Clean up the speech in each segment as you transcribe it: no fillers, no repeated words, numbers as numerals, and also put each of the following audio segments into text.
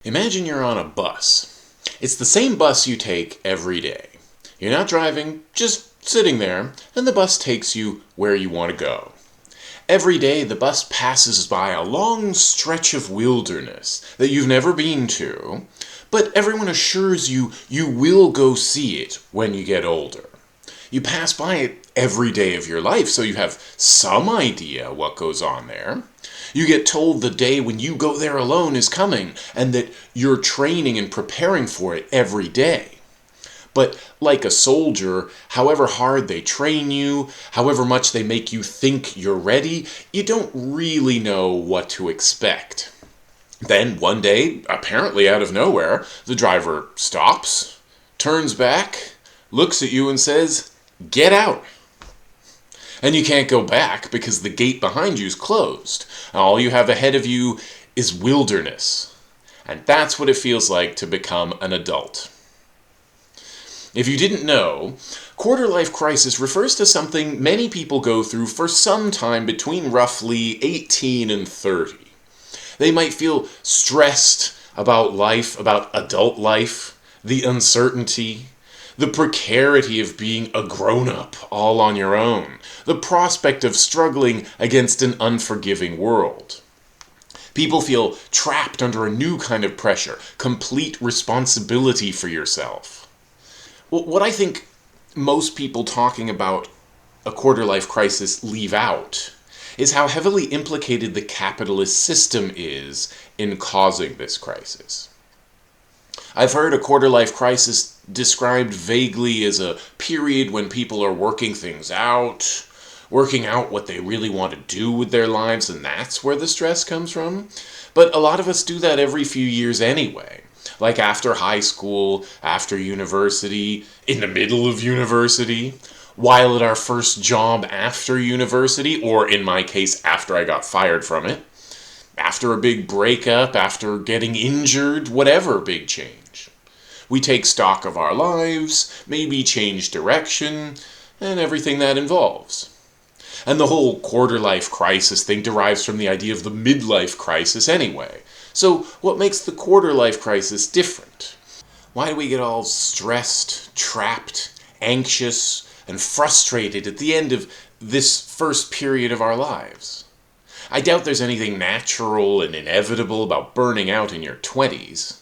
Imagine you're on a bus. It's the same bus you take every day. You're not driving, just sitting there, and the bus takes you where you want to go. Every day the bus passes by a long stretch of wilderness that you've never been to, but everyone assures you you will go see it when you get older. You pass by it every day of your life, so you have some idea what goes on there. You get told the day when you go there alone is coming, and that you're training and preparing for it every day. But like a soldier, however hard they train you, however much they make you think you're ready, you don't really know what to expect. Then one day, apparently out of nowhere, the driver stops, turns back, looks at you and says, "Get out." And you can't go back because the gate behind you is closed. All you have ahead of you is wilderness. And that's what it feels like to become an adult. If you didn't know, quarter-life crisis refers to something many people go through for some time between roughly 18 and 30. They might feel stressed about life, about adult life, the uncertainty, the precarity of being a grown-up all on your own, the prospect of struggling against an unforgiving world. People feel trapped under a new kind of pressure, complete responsibility for yourself. What I think most people talking about a quarter-life crisis leave out is how heavily implicated the capitalist system is in causing this crisis. I've heard a quarter-life crisis described vaguely as a period when people are working things out, working out what they really want to do with their lives, and that's where the stress comes from. But a lot of us do that every few years anyway. Like after high school, after university, in the middle of university, while at our first job after university, or in my case, after I got fired from it, after a big breakup, after getting injured, whatever big change. We take stock of our lives, maybe change direction, and everything that involves. And the whole quarter-life crisis thing derives from the idea of the midlife crisis anyway. So what makes the quarter-life crisis different? Why do we get all stressed, trapped, anxious, and frustrated at the end of this first period of our lives? I doubt there's anything natural and inevitable about burning out in your 20s.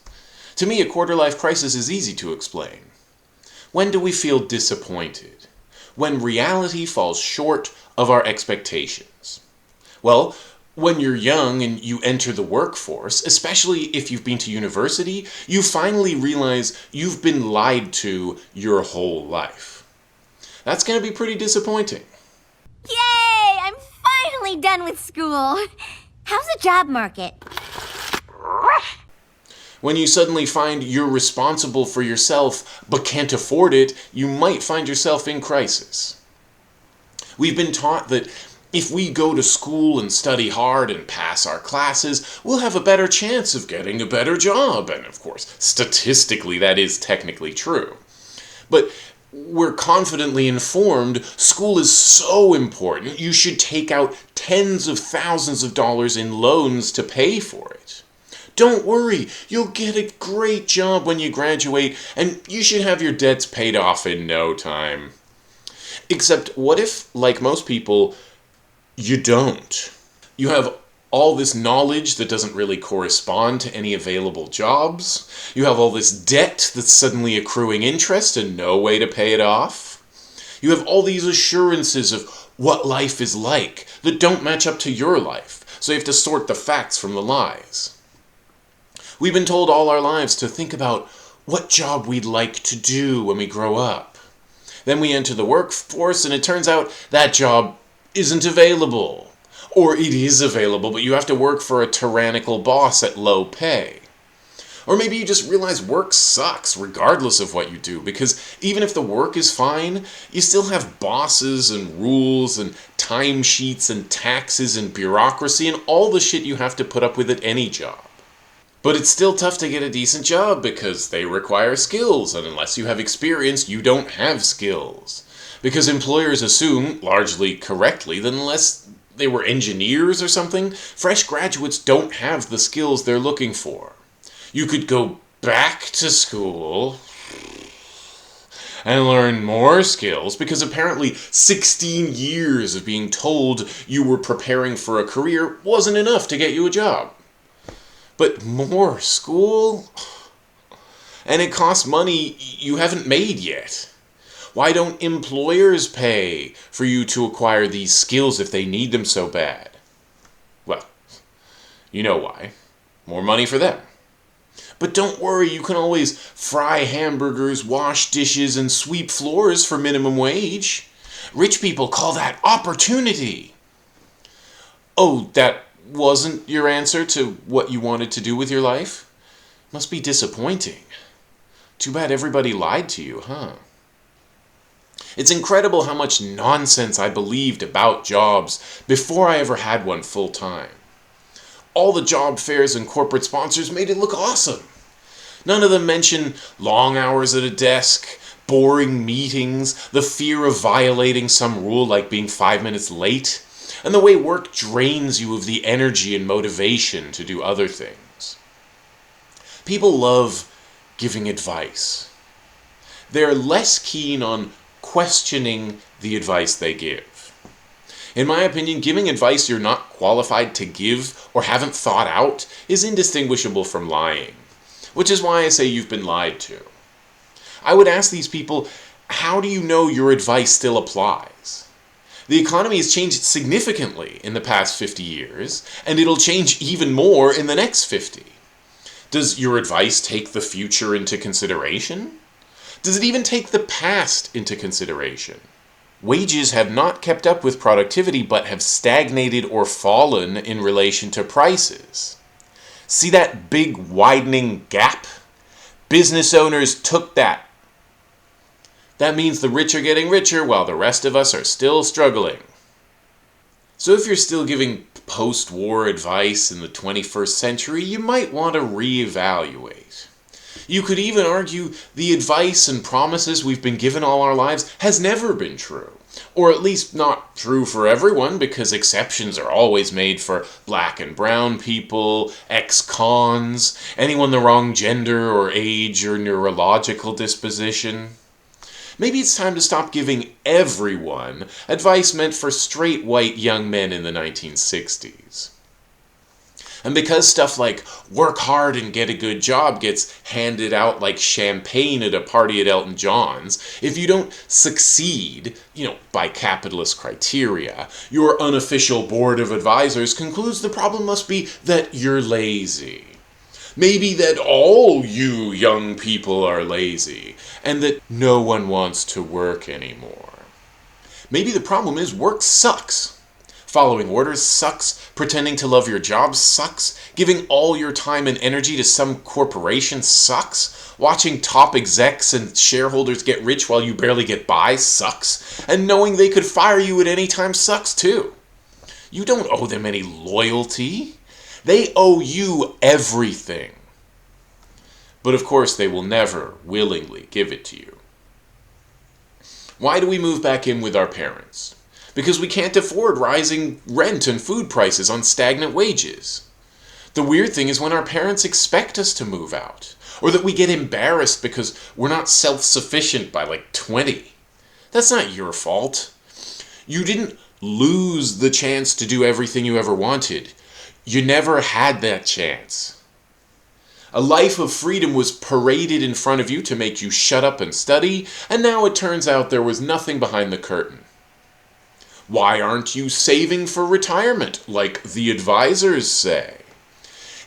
To me, a quarter-life crisis is easy to explain. When do we feel disappointed? When reality falls short of our expectations. Well, when you're young and you enter the workforce, especially if you've been to university, you finally realize you've been lied to your whole life. That's going to be pretty disappointing. Yay! I'm finally done with school. How's the job market? When you suddenly find you're responsible for yourself but can't afford it, you might find yourself in crisis. We've been taught that if we go to school and study hard and pass our classes, we'll have a better chance of getting a better job. And of course, statistically, that is technically true. But we're confidently informed school is so important, you should take out tens of thousands of dollars in loans to pay for it. Don't worry, you'll get a great job when you graduate, and you should have your debts paid off in no time. Except, what if, like most people, you don't? You have all this knowledge that doesn't really correspond to any available jobs. You have all this debt that's suddenly accruing interest and no way to pay it off. You have all these assurances of what life is like that don't match up to your life, so you have to sort the facts from the lies. We've been told all our lives to think about what job we'd like to do when we grow up. Then we enter the workforce and it turns out that job isn't available. Or it is available, but you have to work for a tyrannical boss at low pay. Or maybe you just realize work sucks regardless of what you do, because even if the work is fine, you still have bosses and rules and timesheets and taxes and bureaucracy and all the shit you have to put up with at any job. But it's still tough to get a decent job because they require skills, and unless you have experience, you don't have skills. Because employers assume, largely correctly, that unless they were engineers or something, fresh graduates don't have the skills they're looking for. You could go back to school and learn more skills because apparently 16 years of being told you were preparing for a career wasn't enough to get you a job. But more school? And it costs money you haven't made yet. Why don't employers pay for you to acquire these skills if they need them so bad? Well, you know why. More money for them. But don't worry, you can always fry hamburgers, wash dishes, and sweep floors for minimum wage. Rich people call that opportunity. Oh, that wasn't your answer to what you wanted to do with your life? Must be disappointing. Too bad everybody lied to you, huh? It's incredible how much nonsense I believed about jobs before I ever had one full time. All the job fairs and corporate sponsors made it look awesome. None of them mention long hours at a desk, boring meetings, the fear of violating some rule like being 5 minutes late, and the way work drains you of the energy and motivation to do other things. People love giving advice. They're less keen on questioning the advice they give. In my opinion, giving advice you're not qualified to give or haven't thought out is indistinguishable from lying, which is why I say you've been lied to. I would ask these people, how do you know your advice still applies? The economy has changed significantly in the past 50 years, and it'll change even more in the next 50. Does your advice take the future into consideration? Does it even take the past into consideration? Wages have not kept up with productivity but have stagnated or fallen in relation to prices. See that big widening gap? Business owners took that. That means the rich are getting richer while the rest of us are still struggling. So if you're still giving post-war advice in the 21st century, you might want to reevaluate. You could even argue the advice and promises we've been given all our lives has never been true. Or at least not true for everyone, because exceptions are always made for black and brown people, ex-cons, anyone the wrong gender or age or neurological disposition. Maybe it's time to stop giving everyone advice meant for straight white young men in the 1960s. And because stuff like work hard and get a good job gets handed out like champagne at a party at Elton John's, if you don't succeed, by capitalist criteria, your unofficial board of advisors concludes the problem must be that you're lazy. Maybe that all you young people are lazy, and that no one wants to work anymore. Maybe the problem is work sucks. Following orders sucks. Pretending to love your job sucks. Giving all your time and energy to some corporation sucks. Watching top execs and shareholders get rich while you barely get by sucks. And knowing they could fire you at any time sucks too. You don't owe them any loyalty. They owe you everything. But of course, they will never willingly give it to you. Why do we move back in with our parents? Because we can't afford rising rent and food prices on stagnant wages. The weird thing is when our parents expect us to move out, or that we get embarrassed because we're not self-sufficient by 20. That's not your fault. You didn't lose the chance to do everything you ever wanted. You never had that chance. A life of freedom was paraded in front of you to make you shut up and study, and now it turns out there was nothing behind the curtain. Why aren't you saving for retirement, like the advisors say?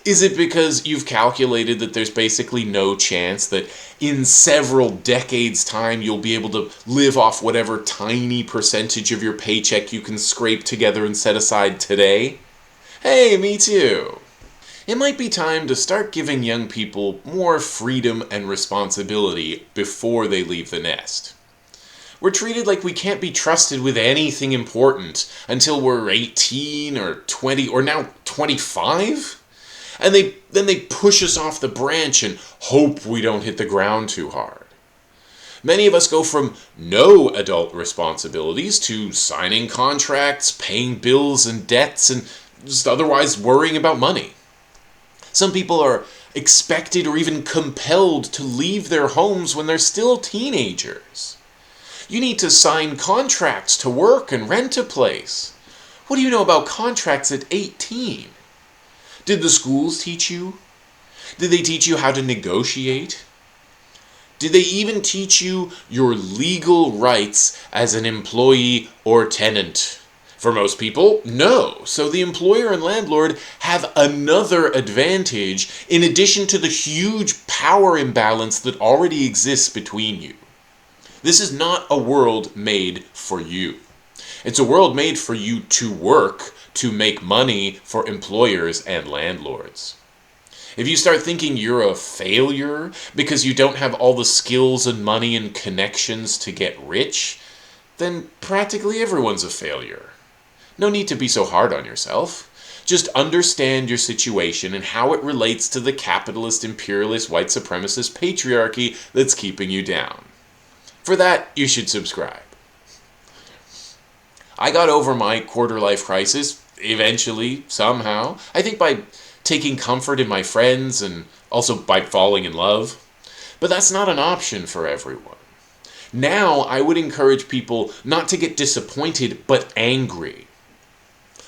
Is it because you've calculated that there's basically no chance that in several decades' time you'll be able to live off whatever tiny percentage of your paycheck you can scrape together and set aside today? Hey, me too. It might be time to start giving young people more freedom and responsibility before they leave the nest. We're treated like we can't be trusted with anything important until we're 18 or 20 or now 25. And then they push us off the branch and hope we don't hit the ground too hard. Many of us go from no adult responsibilities to signing contracts, paying bills and debts, and just otherwise worrying about money. Some people are expected or even compelled to leave their homes when they're still teenagers. You need to sign contracts to work and rent a place. What do you know about contracts at 18? Did the schools teach you? Did they teach you how to negotiate? Did they even teach you your legal rights as an employee or tenant? For most people, no. So the employer and landlord have another advantage in addition to the huge power imbalance that already exists between you. This is not a world made for you. It's a world made for you to work to make money for employers and landlords. If you start thinking you're a failure because you don't have all the skills and money and connections to get rich, then practically everyone's a failure. No need to be so hard on yourself. Just understand your situation and how it relates to the capitalist, imperialist, white supremacist patriarchy that's keeping you down. For that, you should subscribe. I got over my quarter-life crisis, eventually, somehow. I think by taking comfort in my friends and also by falling in love. But that's not an option for everyone. Now, I would encourage people not to get disappointed, but angry.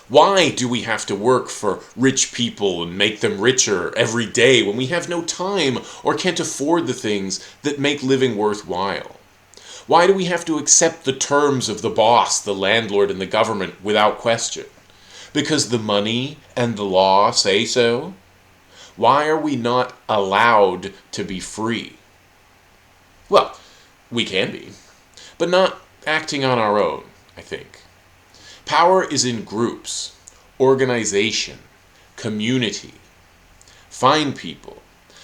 Why do we have to work for rich people and make them richer every day when we have no time or can't afford the things that make living worthwhile? Why do we have to accept the terms of the boss, the landlord, and the government without question? Because the money and the law say so? Why are we not allowed to be free? Well, we can be, but not acting on our own, I think. Power is in groups, organization, community. Find people.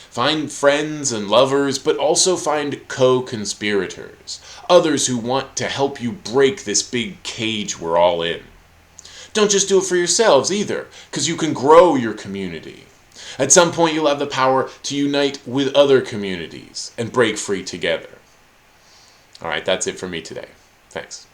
Find friends and lovers, but also find co-conspirators. Others who want to help you break this big cage we're all in. Don't just do it for yourselves either, because you can grow your community. At some point you'll have the power to unite with other communities and break free together. Alright, that's it for me today. Thanks.